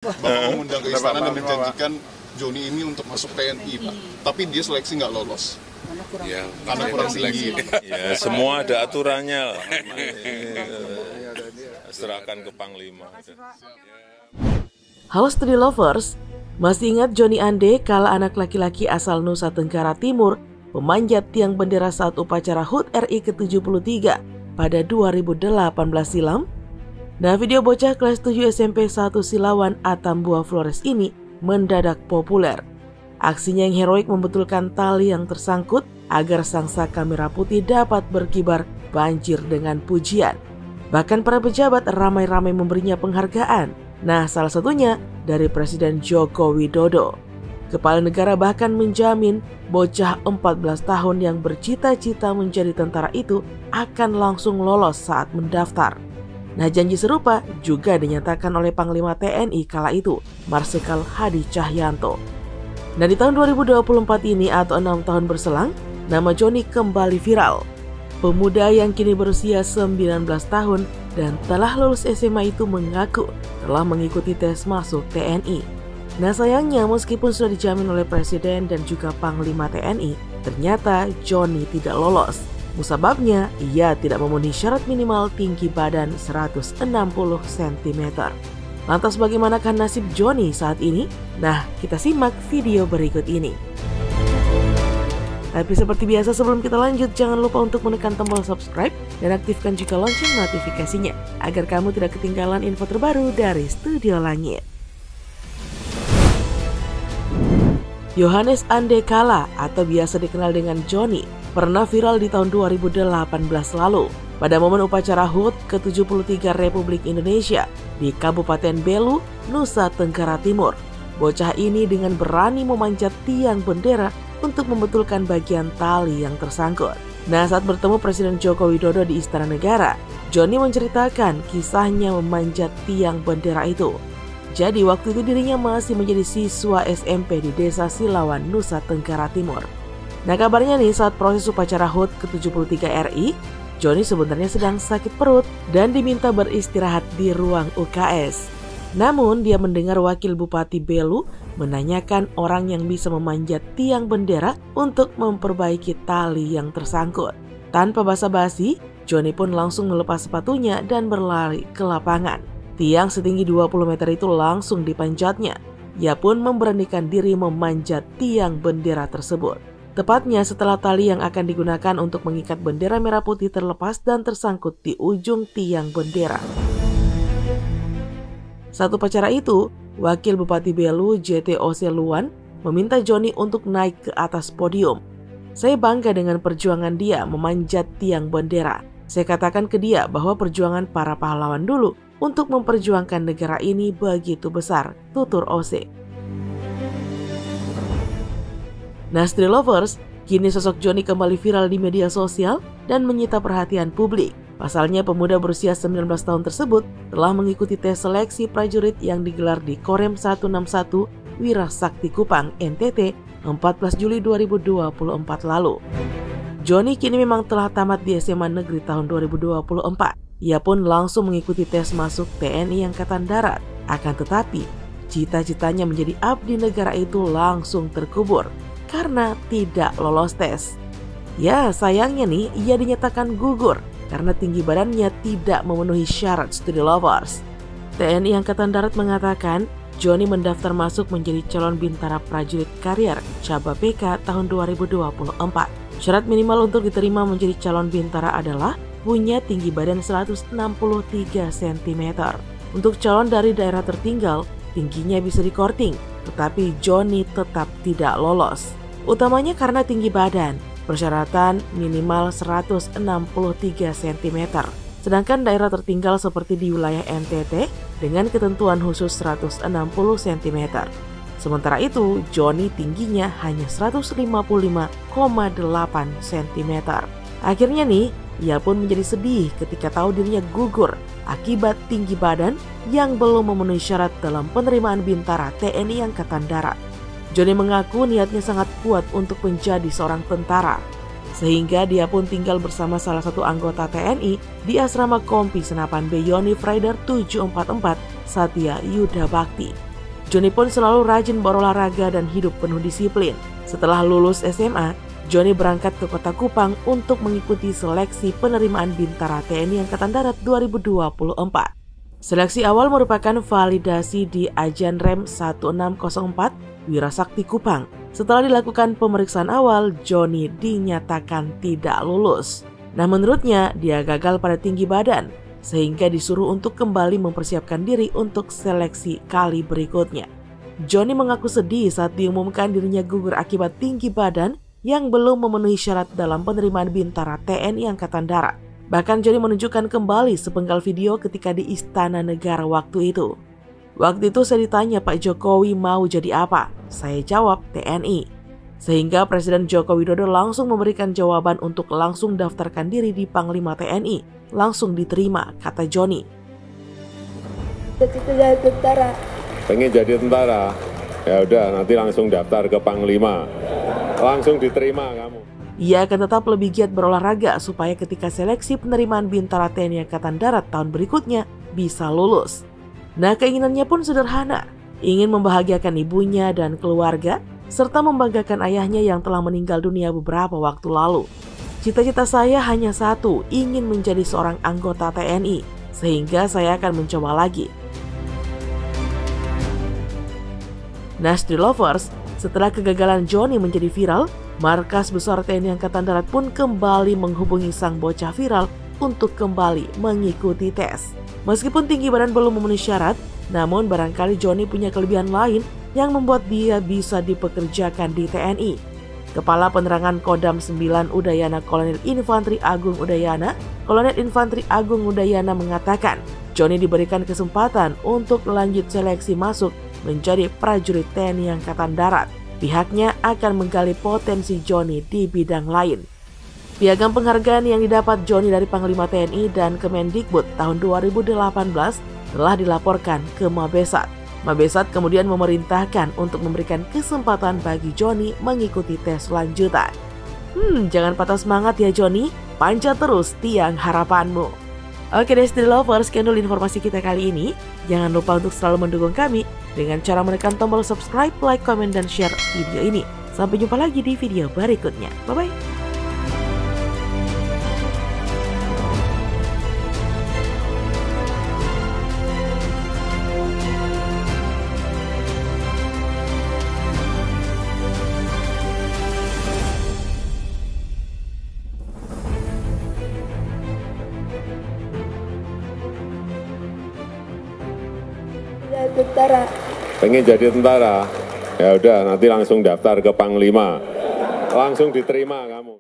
Bapak mengundang ke istana dan menjanjikan Joni ini untuk masuk TNI, Pak. Tapi dia seleksi nggak lolos. Ya, Karena kurang tinggi. ya, semua ada aturannya lah. Serahkan ke Panglima. Halo Study Lovers, masih ingat Joni Ande kala anak laki-laki asal Nusa Tenggara Timur memanjat tiang bendera saat upacara HUT RI ke-73 pada 2018 silam? Nah, video bocah kelas 7 SMP 1 Silawan Atambua Flores ini mendadak populer. Aksinya yang heroik membetulkan tali yang tersangkut agar sangsaka merah putih dapat berkibar banjir dengan pujian. Bahkan para pejabat ramai-ramai memberinya penghargaan. Nah, salah satunya dari Presiden Joko Widodo. Kepala negara bahkan menjamin bocah 14 tahun yang bercita-cita menjadi tentara itu akan langsung lolos saat mendaftar. Nah, janji serupa juga dinyatakan oleh Panglima TNI kala itu, Marsikal Hadi Cahyanto. Nah, di tahun 2024 ini atau 6 tahun berselang, nama Joni kembali viral. Pemuda yang kini berusia 19 tahun dan telah lulus SMA itu mengaku telah mengikuti tes masuk TNI. Nah, sayangnya meskipun sudah dijamin oleh Presiden dan juga Panglima TNI, ternyata Joni tidak lolos. Musababnya, ia tidak memenuhi syarat minimal tinggi badan 160 cm. Lantas bagaimanakah nasib Joni saat ini? Nah, kita simak video berikut ini. Tapi seperti biasa sebelum kita lanjut, jangan lupa untuk menekan tombol subscribe dan aktifkan juga lonceng notifikasinya agar kamu tidak ketinggalan info terbaru dari Studio Langit. Yohanes Ande Kala atau biasa dikenal dengan Joni pernah viral di tahun 2018 lalu pada momen upacara HUT ke-73 Republik Indonesia di Kabupaten Belu, Nusa Tenggara Timur. Bocah ini dengan berani memanjat tiang bendera untuk membetulkan bagian tali yang tersangkut. Nah, saat bertemu Presiden Joko Widodo di Istana Negara, Joni menceritakan kisahnya memanjat tiang bendera itu. Jadi waktu itu dirinya masih menjadi siswa SMP di Desa Silawan, Nusa Tenggara Timur. Nah, kabarnya nih saat proses upacara HUT ke-73 RI, Joni sebenarnya sedang sakit perut dan diminta beristirahat di ruang UKS. Namun dia mendengar Wakil Bupati Belu menanyakan orang yang bisa memanjat tiang bendera untuk memperbaiki tali yang tersangkut. Tanpa basa-basi, Joni pun langsung melepas sepatunya dan berlari ke lapangan. Tiang setinggi 20 meter itu langsung dipanjatnya. Ia pun memberanikan diri memanjat tiang bendera tersebut. Tepatnya setelah tali yang akan digunakan untuk mengikat bendera merah putih terlepas dan tersangkut di ujung tiang bendera. Saat upacara itu, Wakil Bupati Belu JTOC Luan meminta Joni untuk naik ke atas podium. Saya bangga dengan perjuangan dia memanjat tiang bendera. Saya katakan ke dia bahwa perjuangan para pahlawan dulu untuk memperjuangkan negara ini begitu besar, tutur OC. Nah, Stray Lovers, kini sosok Joni kembali viral di media sosial dan menyita perhatian publik. Pasalnya pemuda berusia 19 tahun tersebut telah mengikuti tes seleksi prajurit yang digelar di Korem 161 Wirasakti Kupang, NTT, 14 Juli 2024 lalu. Joni kini memang telah tamat di SMA Negeri tahun 2024. Ia pun langsung mengikuti tes masuk TNI Angkatan Darat. Akan tetapi, cita-citanya menjadi abdi negara itu langsung terkubur karena tidak lolos tes. Ya, sayangnya nih, ia dinyatakan gugur karena tinggi badannya tidak memenuhi syarat Study Lovers. TNI Angkatan Darat mengatakan Joni mendaftar masuk menjadi calon bintara prajurit karier Caba PK tahun 2024. Syarat minimal untuk diterima menjadi calon bintara adalah punya tinggi badan 163 cm. Untuk calon dari daerah tertinggal, tingginya bisa dikorting, tetapi Joni tetap tidak lolos. Utamanya karena tinggi badan, persyaratan minimal 163 cm. Sedangkan daerah tertinggal seperti di wilayah NTT dengan ketentuan khusus 160 cm. Sementara itu, Joni tingginya hanya 155,8 cm. Akhirnya nih, ia pun menjadi sedih ketika tahu dirinya gugur akibat tinggi badan yang belum memenuhi syarat dalam penerimaan bintara TNI Angkatan Darat. Joni mengaku niatnya sangat kuat untuk menjadi seorang tentara, sehingga dia pun tinggal bersama salah satu anggota TNI di asrama Kompi Senapan Beyoni Frider 744 Satya Yuda Bakti. Johnny pun selalu rajin berolahraga dan hidup penuh disiplin. Setelah lulus SMA, Johnny berangkat ke kota Kupang untuk mengikuti seleksi penerimaan Bintara TNI Angkatan Darat 2024. Seleksi awal merupakan validasi di Ajanrem 1604 Wirasakti Kupang. Setelah dilakukan pemeriksaan awal, Johnny dinyatakan tidak lulus. Nah, menurutnya dia gagal pada tinggi badan, sehingga disuruh untuk kembali mempersiapkan diri untuk seleksi kali berikutnya. Johnny mengaku sedih saat diumumkan dirinya gugur akibat tinggi badan yang belum memenuhi syarat dalam penerimaan Bintara TNI Angkatan Darat. Bahkan Johnny menunjukkan kembali sepenggal video ketika di Istana Negara waktu itu. Waktu itu saya ditanya Pak Jokowi mau jadi apa? Saya jawab TNI. Sehingga Presiden Joko Widodo langsung memberikan jawaban untuk langsung daftarkan diri di Panglima TNI. Langsung diterima, kata Johnny. Jadi tentara. Pengen jadi tentara? Ya udah, nanti langsung daftar ke Panglima. Langsung diterima kamu. Ia akan tetap lebih giat berolahraga supaya ketika seleksi penerimaan Bintara TNI Angkatan Darat tahun berikutnya bisa lulus. Nah, keinginannya pun sederhana, ingin membahagiakan ibunya dan keluarga, serta membanggakan ayahnya yang telah meninggal dunia beberapa waktu lalu. Cita-cita saya hanya satu, ingin menjadi seorang anggota TNI, sehingga saya akan mencoba lagi. Nah, Street Lovers, setelah kegagalan Johnny menjadi viral, Markas Besar TNI Angkatan Darat pun kembali menghubungi sang bocah viral untuk kembali mengikuti tes. Meskipun tinggi badan belum memenuhi syarat, namun barangkali Johnny punya kelebihan lain yang membuat dia bisa dipekerjakan di TNI. Kepala Penerangan Kodam 9 Udayana Kolonel Infantri Agung Udayana, Kolonel Infantri Agung Udayana mengatakan, Johnny diberikan kesempatan untuk lanjut seleksi masuk menjadi prajurit TNI Angkatan Darat. Pihaknya akan menggali potensi Johnny di bidang lain. Piagam penghargaan yang didapat Johnny dari Panglima TNI dan Kemendikbud tahun 2018 telah dilaporkan ke Mabesat. Mabesat kemudian memerintahkan untuk memberikan kesempatan bagi Johnny mengikuti tes lanjutan. Jangan patah semangat ya Johnny, panjat terus tiang harapanmu. Oke deh Street Lovers, sekian dulu informasi kita kali ini. Jangan lupa untuk selalu mendukung kami dengan cara menekan tombol subscribe, like, komen, dan share video ini. Sampai jumpa lagi di video berikutnya. Bye-bye. Tentara. Pengen jadi tentara? Ya udah, nanti langsung daftar ke Panglima. Langsung diterima kamu.